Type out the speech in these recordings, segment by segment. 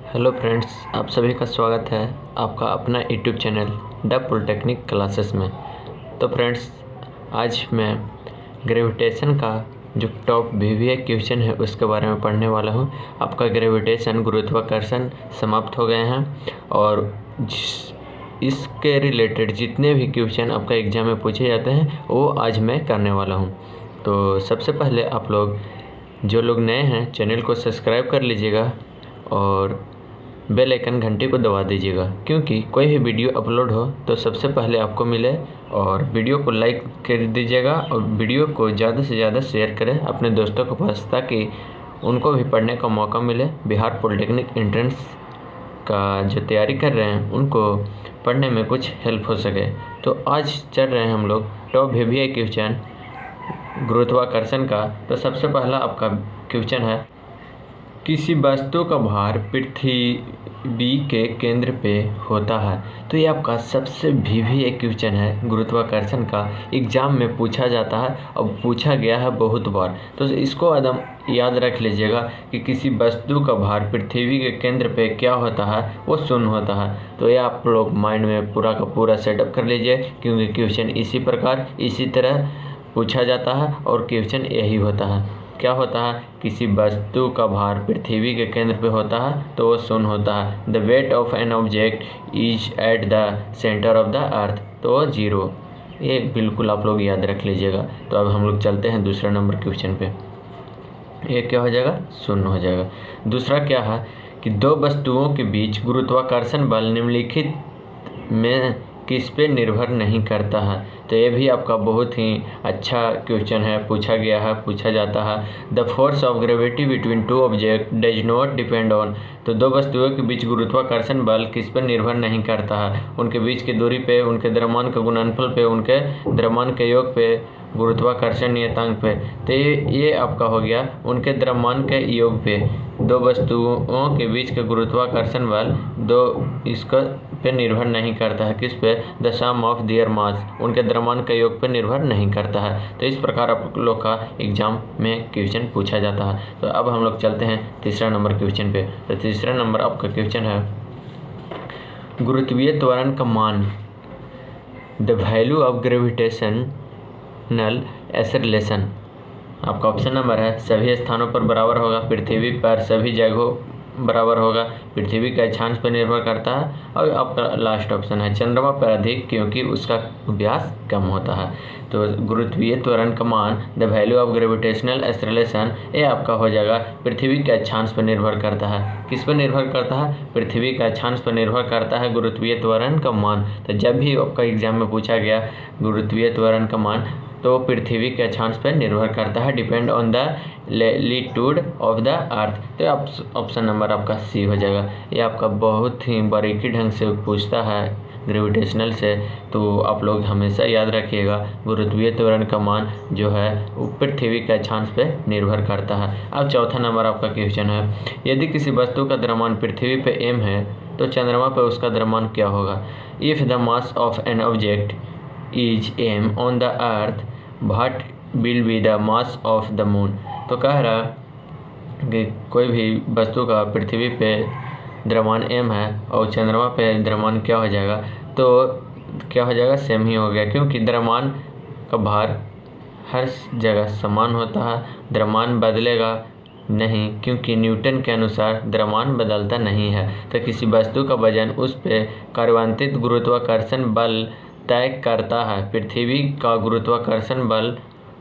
Hello friends, आप सभी का स्वागत है आपका अपना YouTube channel the polytechnic classes में। तो फ्रेंड्स, आज मैं ग्रेविटेशन का जो टॉप वीवीए क्वेश्चन है उसके बारे में पढ़ने वाला हूं। आपका ग्रेविटेशन गुरुत्वाकर्षण समाप्त हो गए हैं और इसके रिलेटेड जितने भी क्वेश्चन आपका एग्जाम में पूछे जाते हैं वो आज मैं करने वाला हूं। तो सबसे पहले आप लोग जो लोग नए हैं चैनल को सब्सक्राइब कर लीजिएगा और बेल आइकन घंटे को दबा दीजिएगा, क्योंकि कोई भी वीडियो अपलोड हो तो सबसे पहले आपको मिले। और वीडियो को लाइक कर दीजिएगा और वीडियो को ज़्यादा से ज़्यादा शेयर करें अपने दोस्तों के पास, ताकि उनको भी पढ़ने का मौका मिले। बिहार पॉलिटेक्निक एंट्रेंस का जो तैयारी कर रहे हैं उनको पढ़ने में कुछ हेल्प हो सके। तो आज चल रहे हैं हम लोग टॉप वीवीए क्वेश्चन गुरुत्वाकर्षण का। तो सबसे पहला आपका क्वेश्चन है, किसी वस्तु का भार पृथ्वी के केंद्र पे होता है। तो ये आपका सबसे वीवीए क्वेश्चन है गुरुत्वाकर्षण का, एग्जाम में पूछा जाता है और पूछा गया है बहुत बार। तो इसको एकदम याद रख लीजिएगा कि किसी वस्तु का भार पृथ्वी के केंद्र पे क्या होता है, वो शून्य होता है। तो ये आप लोग माइंड में पूरा का पूरा सेटअप कर लीजिए, क्योंकि क्वेश्चन इसी प्रकार इसी तरह पूछा जाता है और क्वेश्चन यही होता है। क्या होता है, किसी वस्तु का भार पृथ्वी के केंद्र पे होता है तो वो शून्य होता है। The weight of an object is at the centre of the अर्थ, तो वो 0। ये बिल्कुल आप लोग याद रख लीजिएगा। तो अब हम लोग चलते हैं दूसरा नंबर क्वेश्चन पे। ये क्या हो जाएगा, शून्य हो जाएगा। दूसरा क्या है कि दो वस्तुओं के बीच गुरुत्वाकर्षण बल निम्नलिखित में किस पे निर्भर नहीं करता है। तो ये भी आपका बहुत ही अच्छा क्वेश्चन है, पूछा जाता है। The force of gravity between two object does not depend on. तो दो वस्तुओं के बीच गुरुत्वाकर्षण बल किस पर निर्भर नहीं करता है, उनके बीच की दूरी पे, उनके द्रव्यमान के गुणनफल पे, उनके द्रव्यमान के योग पे, गुरुत्वाकर्षण नियतांक पे। तो ये आपका हो गया उनके द्रव्यमान के योग पे। दो वस्तुओं के बीच के गुरुत्वाकर्षण बल इसका पे निर्भर नहीं करता है, किस पे, the sum of their mass, उनके द्रव्यमान के योग पे निर्भर नहीं करता है। तो इस प्रकार आप लोग का एग्जाम में क्वेश्चन पूछा जाता है। तो अब हम लोग चलते हैं तीसरा नंबर क्वेश्चन पे। तो तीसरा नंबर आपका क्वेश्चन है, गुरुत्वीय त्वरण का मान, the value of gravitational acceleration. आपका ऑप्शन नंबर है, सभी स्थानों पर बराबर होगा, पृथ्वी पर सभी जगहों बराबर होगा, पृथ्वी के अक्षांश पर निर्भर करता है, और आपका लास्ट ऑप्शन है, चंद्रमा पर अधिक, क्योंकि उसका व्यास कम होता है। तो गुरुत्वीय त्वरण का मान, the value of gravitational acceleration, ये आपका हो जाएगा पृथ्वी के अक्षांश पर निर्भर करता है। किस पर निर्भर करता है, पृथ्वी के अक्षांश पर निर्भर करता है गुरुत्वीय त्वरण का मान। तो जब भी आपका एग्जाम में पूछा गया गुरुत्वीय त्वरण का मान, तो पृथ्वी के अक्षांश पर निर्भर करता है, depend on the latitude of the अर्थ। तो ऑप्शन नंबर आपका सी हो जाएगा। ये आपका बहुत ही बारीकी ढंग से पूछता है ग्रेविटेशनल से, तो आप लोग हमेशा याद रखिएगा गुरुत्वीय त्वरण का मान जो है वो पृथ्वी के अक्षांश पर निर्भर करता है। अब चौथा नंबर आपका क्वेश्चन है, यदि किसी वस्तु का द्रव्यमान पृथ्वी पे m है तो चंद्रमा पर उसका द्रव्यमान क्या होगा। If the mass of an object is m on the earth, what will be the mass of the moon. तो कह रहा कि कोई भी वस्तु का पृथ्वी पे द्रव्यमान m है और चंद्रमा पे द्रव्यमान क्या हो जाएगा, तो क्या हो जाएगा, सेम ही हो गया, क्योंकि द्रव्यमान का भार हर जगह समान होता है, द्रव्यमान बदलेगा नहीं, क्योंकि न्यूटन के अनुसार द्रव्यमान बदलता नहीं है। तो किसी वस्तु का वजन उस पे कार्यान्वित गुरुत्वाकर्षण बल तय करता है, पृथ्वी का गुरुत्वाकर्षण बल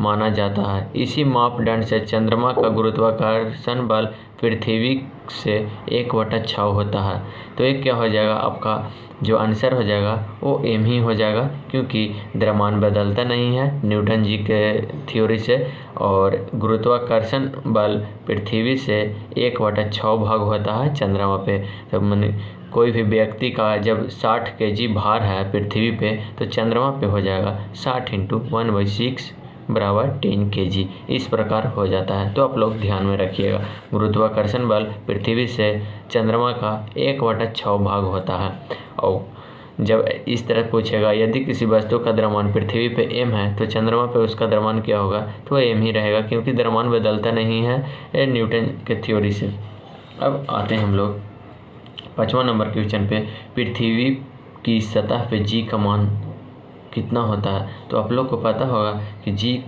माना जाता है। इसी मापदंड से चंद्रमा का गुरुत्वाकर्षण बल पृथ्वी से 1/6 होता है। तो ये क्या हो जाएगा, आपका जो आंसर हो जाएगा वो m ही हो जाएगा, क्योंकि द्रव्यमान बदलता नहीं है न्यूटन जी के थ्योरी से, और गुरुत्वाकर्षण बल पृथ्वी से 1/6 भाग होता है चंद्रमा पे। तो मैंने कोई भी व्यक्ति का जब 60 kg भार है पृथ्वी पे, तो चंद्रमा पे हो जाएगा 60 × 1/6 बराबर 10 kg। इस प्रकार हो जाता है। तो आप लोग ध्यान में रखिएगा, गुरुत्वाकर्षण बल पृथ्वी से चंद्रमा का 1/6 भाग होता है। और जब इस तरह पूछेगा, यदि किसी वस्तु का द्रव्यमान पृथ्वी पे m है तो चंद्रमा पे उसका द्रव्यमान क्या होगा, तो m ही रहेगा, क्योंकि द्रव्यमान बदलता नहीं है न्यूटन के थ्योरी से। अब आते हैं हम लोग 5वां नंबर क्वेश्चन पे पृथ्वी की सतह पे जी का मान कितना होता है। तो आप लोग को पता होगा कि G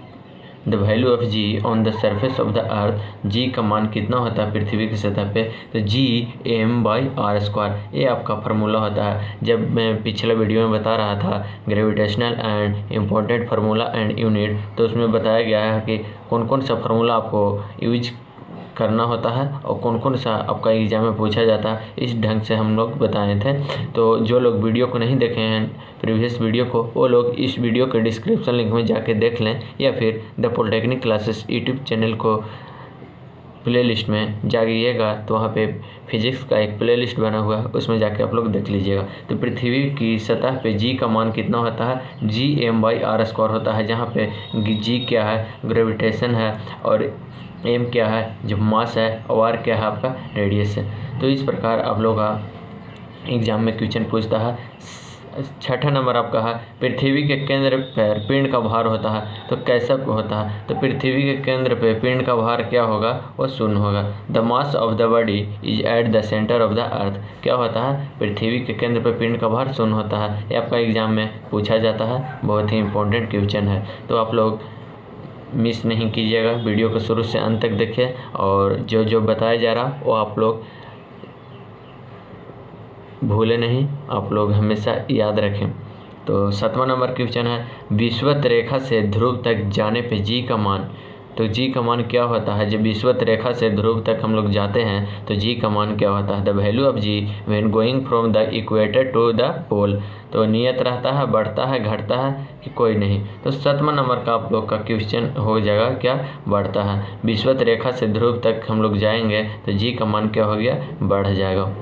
the value of G on the surface of the earth, G का मान कितना होता है पृथ्वी की सतह पे। तो जी m/r², ये आपका फार्मूला होता है। जब मैं पिछले वीडियो में बता रहा था gravitational and important formula and unit, तो उसमें बताया गया है कि कौन कौन सा फार्मूला आपको यूज करना होता है और कौन कौन सा आपका एग्जाम में पूछा जाता है। इस ढंग से हम लोग बताए थे। तो जो लोग वीडियो को नहीं देखे हैं प्रीवियस वीडियो को, वो लोग इस वीडियो के डिस्क्रिप्शन लिंक में जाके देख लें, या फिर the polytechnic classes YouTube channel को प्लेलिस्ट में जाइएगा तो वहाँ पे फिजिक्स का एक प्लेलिस्ट बना हुआ है, उसमें जाके आप लोग देख लीजिएगा। तो पृथ्वी की सतह पे जी का मान कितना होता है, जी m/r² होता है, जहाँ पे जी क्या है, ग्रेविटेशन है, और एम क्या है, जो मास है, और आर क्या है, आपका रेडियस है। तो इस प्रकार आप लोग का एग्जाम में क्वेश्चन पूछता है। 6ठा नंबर आपका है पृथ्वी के केंद्र पर पिंड का भार होता है। तो कैसा होता है, तो पृथ्वी के केंद्र पे पिंड का भार क्या होगा, वो शून्य होगा। The mass of the body is at the centre of the अर्थ, क्या होता है, पृथ्वी के केंद्र पे पिंड का भार शून्य होता है। ये आपका एग्जाम में पूछा जाता है, बहुत ही इंपॉर्टेंट क्वेश्चन है। तो आप लोग मिस नहीं कीजिएगा, वीडियो को शुरू से अंत तक देखें, और जो जो बताया जा रहा वो आप लोग भूले नहीं, आप लोग हमेशा याद रखें। तो 7वां नंबर क्वेश्चन है विषुवत रेखा से ध्रुव तक जाने पे जी का मान। तो जी का मान क्या होता है, जब विषुवत रेखा से ध्रुव तक हम लोग जाते हैं तो जी का मान क्या होता है। The value of G when going from the equator to the pole, तो नियत रहता है, बढ़ता है, घटता है कि कोई नहीं। तो 7वां नंबर का आप लोग का क्वेश्चन हो जाएगा क्या, बढ़ता है। विषुवत रेखा से ध्रुव तक हम लोग जाएंगे तो जी का मान क्या हो गया, बढ़ जाएगा,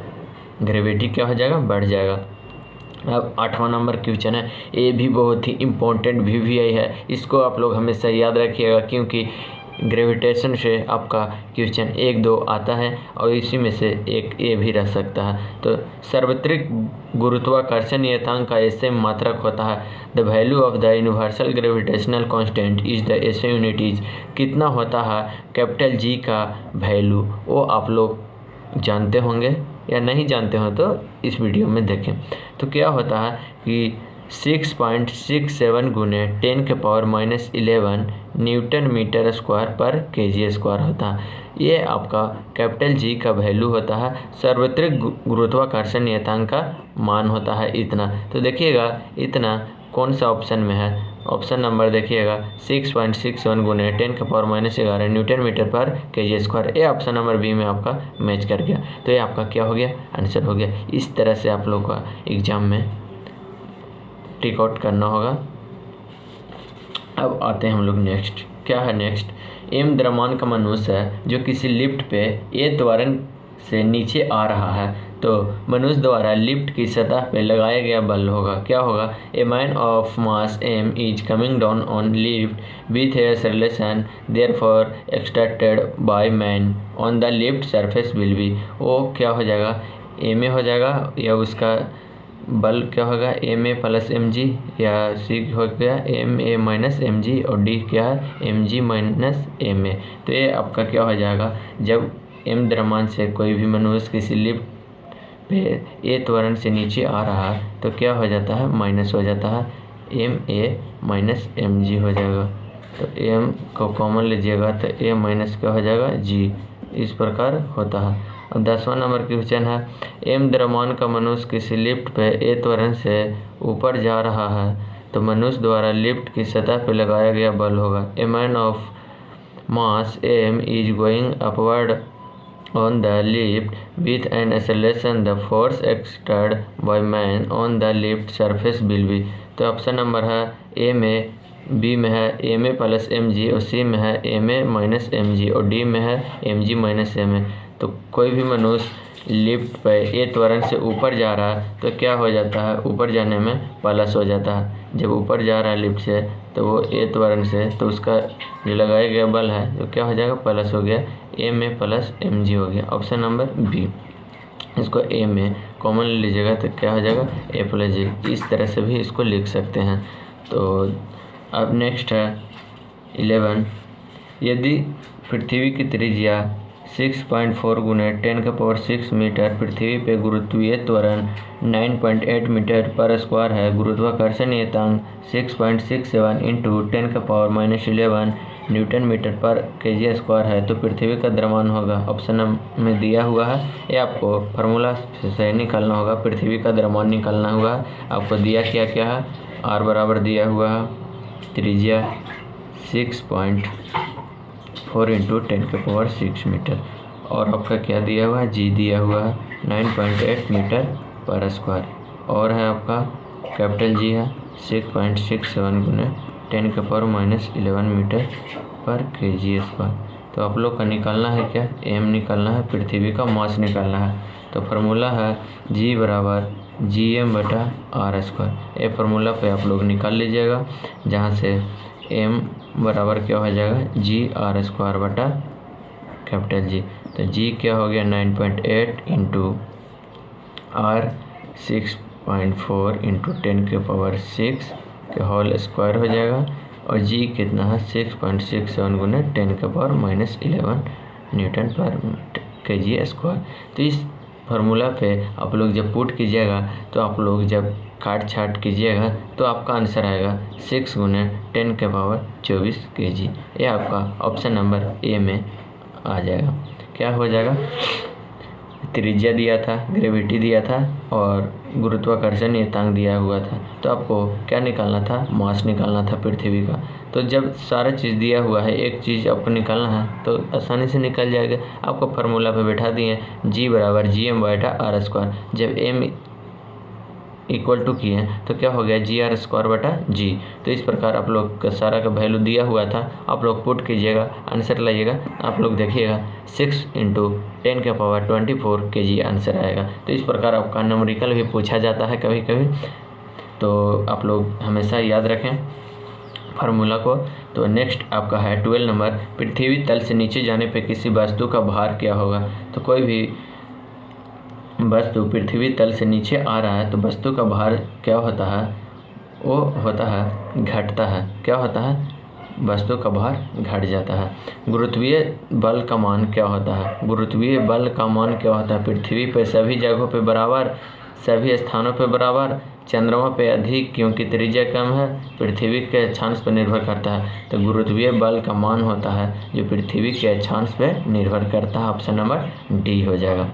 ग्रेविटी क्या हो जाएगा, बढ़ जाएगा। अब 8वां नंबर क्वेश्चन है, ये भी बहुत ही इम्पोर्टेंट VVI है, इसको आप लोग हमेशा याद रखिएगा, क्योंकि ग्रेविटेशन से आपका क्वेश्चन 1-2 आता है और इसी में से एक ये भी रह सकता है। तो सार्वत्रिक गुरुत्वाकर्षण नियतांक का ऐसे मात्रक होता है। The value of the universal gravitational constant is the ऐसे यूनिट इज, कितना होता है कैपिटल जी का वैल्यू, वो आप लोग जानते होंगे, या नहीं जानते हो तो इस वीडियो में देखें। तो क्या होता है कि 6.67 गुने 10⁻⁻11 न्यूटन मीटर स्क्वायर पर kg² होता है। ये आपका कैपिटल जी का वैल्यू होता है। सार्वत्रिक गुरुत्वाकर्षण नियतांक का मान होता है इतना। तो देखिएगा इतना कौन सा ऑप्शन में है, ऑप्शन नंबर देखिएगा 6.67 गुने 10⁻⁻11 न्यूटन मीटर पर kg²। ये ऑप्शन नंबर बी में आपका मैच कर गया, तो ये आपका क्या हो गया, आंसर हो गया। इस तरह से आप लोग का एग्जाम में टिक आउट करना होगा। अब आते हैं हम लोग नेक्स्ट, क्या है नेक्स्ट, एम द्रव्यमान का मनुष्य है जो किसी लिफ्ट पे ए त्वरण से नीचे आ रहा है। तो मनुष्य द्वारा लिफ्ट की सतह पे लगाया गया बल होगा, क्या होगा, a man of mass m is coming down on lift with a acceleration therefore extracted by man on the lift surface will be, वो क्या हो जाएगा, एम ए हो जाएगा, या उसका बल क्या होगा, m a plus m g, या सी हो गया m a minus m g, और डी क्या है, m g minus m a. तो ये आपका क्या हो जाएगा, जब एम द्रव्यमान से कोई भी मनुष्य किसी लिफ्ट पे ए त्वरण से नीचे आ रहा है तो क्या हो जाता है, माइनस हो जाता है, m a minus m g हो जाएगा। तो एम को कॉमन लीजिएगा तो ए माइनस क्या हो जाएगा, जी, इस प्रकार होता है। और 10वां नंबर क्वेश्चन है, एम द्रव्यमान का मनुष्य किसी लिफ्ट पे ए त्वरण से ऊपर जा रहा है तो मनुष्य द्वारा लिफ्ट की सतह पर लगाया गया बल होगा, a man of mass m is going upward on the lift with an acceleration, the force exerted by man on the lift surface will be। तो ऑप्शन नंबर है ए में, बी में है m a plus m g, और C में है m a minus m g, और D में है m g minus m a. तो कोई भी मनुष्य लिफ्ट पर ए त्वरण से ऊपर जा रहा है तो क्या हो जाता है, ऊपर जाने में प्लस हो जाता है। जब ऊपर जा रहा है लिफ्ट से तो वो ए त्वरण से, तो उसका जो लगाया गया बल है तो क्या हो जाएगा, प्लस हो गया, m a plus m g हो गया, ऑप्शन नंबर बी। इसको ए में कॉमन लीजिएगा तो क्या हो जाएगा, ए प्लस जी। इस तरह से भी इसको लिख सकते हैं। तो अब नेक्स्ट है 11, यदि पृथ्वी की त्रिज्या 6.4 गुने 10⁻6 मीटर पृथ्वी पे गुरुत्वीय त्वरण 9.8 मीटर पर स्क्वायर है। गुरुत्वाकर्षण नियतांक 6.67 इंटू 10⁻11 न्यूटन मीटर पर केजी स्क्वायर है। तो पृथ्वी का द्रव्यमान होगा, ऑप्शन में दिया हुआ है, ये आपको फार्मूला से निकालना होगा। पृथ्वी का द्रव्यमान निकालना हुआ है, आपको दिया क्या है, आर बराबर दिया हुआ है त्रिज्या 6.4 इंटू 10⁻6 मीटर, और आपका क्या दिया हुआ है, जी दिया हुआ है 9.8 मीटर पर स्क्वायर, और है आपका कैपिटल जी है 6.67 गुने 10⁻11 मीटर पर केजी स्क्वायर। तो आप लोग का निकालना है क्या, एम निकालना है, पृथ्वी का मास निकालना है। तो फार्मूला है जी बराबर Gm/r²। ये फार्मूला पे आप लोग निकाल लीजिएगा, जहाँ से m बराबर क्या हो जाएगा, Gr² जी। तो g क्या हो गया 9.8 इंटू r 6.4 इंटू 10⁻6 के होल स्क्वायर हो जाएगा, और g कितना है 6.67 गुने 10⁻11 न्यूटन पर केजी स्क्वायर। तो इस फार्मूला पे आप लोग जब पुट कीजिएगा, तो आप लोग जब काट छाट कीजिएगा, तो आपका आंसर आएगा 6 गुने 10⁻24 केजी। ये आपका ऑप्शन नंबर ए में आ जाएगा। क्या हो जाएगा, त्रिज्या दिया था, ग्रेविटी दिया था, और गुरुत्वाकर्षण नियतांक दिया हुआ था। तो आपको क्या निकालना था, मास निकालना था पृथ्वी का। तो जब सारा चीज़ दिया हुआ है, एक चीज़ आपको निकालना है तो आसानी से निकल जाएगा। आपको फार्मूला पे बैठा दिए जी बराबर Gm/r²। जब m इक्वल टू किए तो क्या हो गया, Gr²/g। तो इस प्रकार आप लोग का सारा का वैल्यू दिया हुआ था, आप लोग पुट कीजिएगा, आंसर लाइएगा। आप लोग देखिएगा 6 इंटू 10⁻24 केजी आंसर आएगा। तो इस प्रकार आपका न्यूमेरिकल भी पूछा जाता है कभी कभी, तो आप लोग हमेशा याद रखें फार्मूला को। तो नेक्स्ट आपका है 12 नंबर, पृथ्वी तल से नीचे जाने पे किसी वस्तु का भार क्या होगा। तो कोई भी वस्तु पृथ्वी तल से नीचे आ रहा है, तो वस्तु का भार क्या होता है, वो होता है, घटता है। क्या होता है, वस्तु का भार घट जाता है। गुरुत्वीय बल का मान क्या होता है, गुरुत्वीय बल का मान क्या होता है, पृथ्वी पे सभी जगहों पे बराबर, सभी स्थानों पे बराबर, चंद्रमा पे अधिक क्योंकि त्रिज्या कम है, पृथ्वी के अक्षांश पर निर्भर करता है। तो गुरुत्वीय बल का मान होता है जो पृथ्वी के अक्षांश पे निर्भर करता है, ऑप्शन नंबर डी हो जाएगा।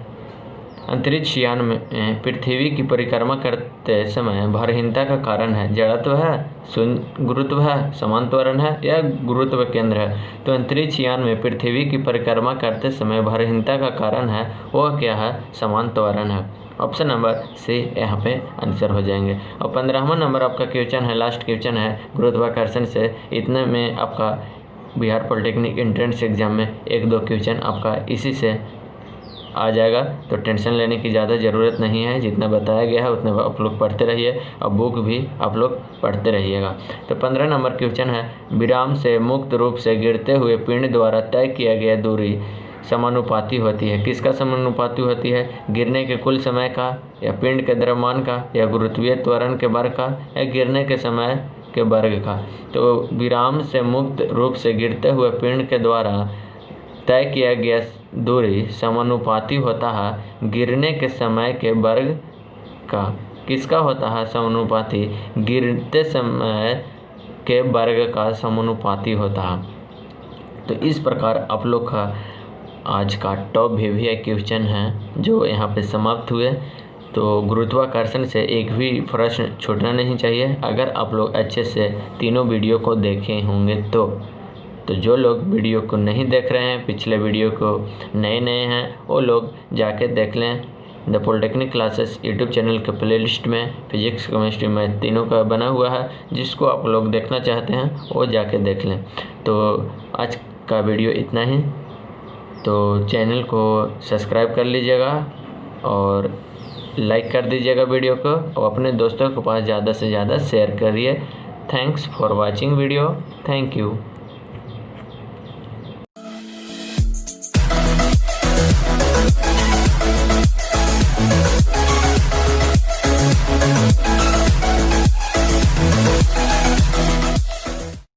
अंतरिक्ष यान में पृथ्वी की परिक्रमा करते समय भारहीनता का कारण है, जड़त्व है, शून्य गुरुत्व है, समान त्वरण है, या गुरुत्व केंद्र है। तो अंतरिक्ष यान में पृथ्वी की परिक्रमा करते समय भारहीनता का कारण है, वह क्या है, समान त्वरण है। ऑप्शन नंबर सी यहाँ पे आंसर हो जाएंगे। और 15वां नंबर आपका क्वेश्चन है, लास्ट क्वेश्चन है गुरुत्वाकर्षण से। इतने में आपका बिहार पॉलिटेक्निक एंट्रेंस एग्जाम में 1-2 क्वेश्चन आपका इसी से आ जाएगा, तो टेंशन लेने की ज़्यादा ज़रूरत नहीं है। जितना बताया गया है उतना आप लोग पढ़ते रहिए, और बुक भी आप लोग पढ़ते रहिएगा। तो 15 नंबर क्वेश्चन है, विराम से मुक्त रूप से गिरते हुए पिंड द्वारा तय किया गया दूरी समानुपाती होती है। किसका समानुपाती होती है, गिरने के कुल समय का, या पिंड के द्रव्यमान का, या गुरुत्वीय त्वरण के वर्ग का, या गिरने के समय के वर्ग का। तो विराम से मुक्त रूप से गिरते हुए पिंड के द्वारा तय किया गया दूरी समानुपाती होता है गिरने के समय के वर्ग का। किसका होता है समानुपाती, गिरते समय के वर्ग का समानुपाती होता है। तो इस प्रकार आप लोग का आज का टॉप VVI क्वेश्चन है जो यहाँ पे समाप्त हुए। तो गुरुत्वाकर्षण से एक भी प्रश्न छूटना नहीं चाहिए, अगर आप लोग अच्छे से तीनों वीडियो को देखे होंगे तो जो लोग वीडियो को नहीं देख रहे हैं, पिछले वीडियो को नए हैं, वो लोग जाके देख लें। The polytechnic classes YouTube channel के प्लेलिस्ट में फिजिक्स केमिस्ट्री में तीनों का बना हुआ है, जिसको आप लोग देखना चाहते हैं वो जाके देख लें। तो आज का वीडियो इतना ही, तो चैनल को सब्सक्राइब कर लीजिएगा और लाइक कर दीजिएगा वीडियो को, और अपने दोस्तों के पास ज़्यादा से ज़्यादा शेयर करिए। Thanks for watching video, thank you.